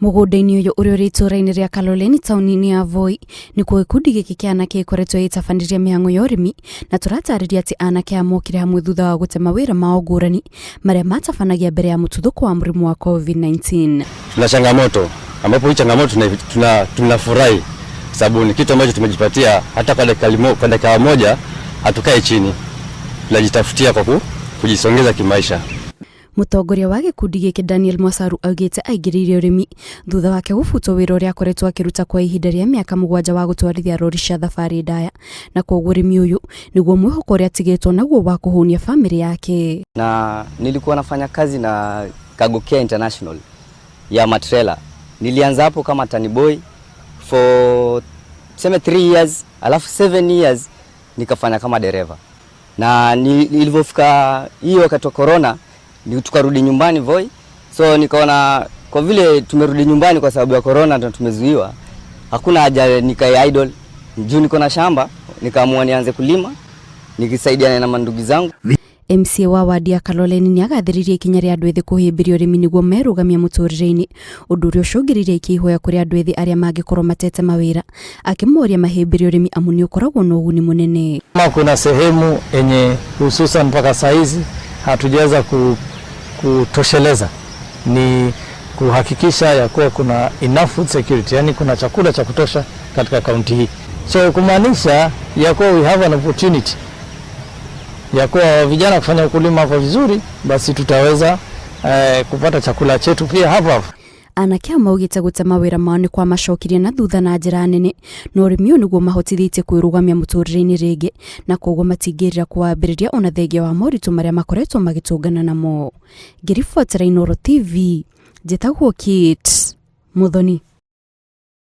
Mũgũnda-inĩ ũyũ ũrĩa ũrĩ itũũra-inĩ rĩa Kaloleni taũni-inĩ ya Voi nĩkuo gĩkundi gĩkĩ kĩa anake gĩkoretwo gĩtabanĩria mĩhang'o ya ũrĩmi, na tũratarĩria atĩ anake aya mokire hamwe thutha wa gũte mawĩra mao ngũrani marĩa matabanagia mbere ya mũtuthũko wa mũrimũ wa COVID-19. Tuna changamoto ambapo hii changamoto tunafurahi sababu ni kitu ambacho tumejipatia hata kwa dakika moja hatukae chini, tunajitafutia kwa kujisongeza kimaisha. Mũtongoria wa gĩkundi gĩkĩ Daniel Mwasaru augĩte aingĩrĩire ũrĩmi thutha wake gũbutwo wĩra ũrĩa akoretwo akĩruta kwa ihinda rĩa mĩaka 7 wa gũtwarithia rori cia thabarĩ ndaya, na koguo ũrĩmi ũyũ nĩguo mwĩhoko ũrĩa atigĩtwo naguo wa kũhũnia famĩlĩ yake. Na nilikuwa nafanya kazi na Cargo Care International ya matrela. Nilianza hapo kama tani boy for 3 years, alafu 7 years nikafanya kama dereva. Na nilipofika hiyo wakati wa corona tukarudi nyumbani Voi, so nikaona kwa vile tumerudi nyumbani kwa sababu ya corona na tumezuiwa, hakuna haja nikae idle. Juu niko na shamba, nikaamua nianze kulima nikisaidiana na mandugu zangu. MCA wa wadi ya Kaloleni nĩ agathĩrĩirie ikinya rĩa andũ ethĩ kũhĩmbĩria ũrĩmi nĩguo merũgamia mũtũrĩre-inĩ, ũndũ ũrĩa ũcũngĩrĩirie ikĩhoya kũrĩ andũ ethĩ arĩa mangĩkorwo matete mawĩra, akĩmoria mahĩmbĩrie ũrĩmi amu nĩ ũkoragwo na ũguni mũnene. Kuna sehemu yenye hususan mpaka saizi hatujaweza kutosheleza ni kuhakikisha ya kuwa kuna enough food security, yani kuna chakula cha kutosha katika kaunti hii. So kumaanisha ya kuwa we have an opportunity ya kuwa vijana kufanya ukulima hapo vizuri, basi tutaweza kupata chakula chetu pia hapo. Anake maugĩte gũte mawĩra mao nĩ kwa macokirie na thutha na njĩra nene, na ũrĩmi ũyũ nĩguo mahotithĩtie kwĩrũgamia mũtũrĩre-inĩ rĩngĩ, na koguo matingĩrĩra kwambĩrĩria ona thengia wa moritũ marĩa makoretwo magĩtũngana namo. Ngĩribotera Inooro TV, njĩtagwo Kate Muthoni.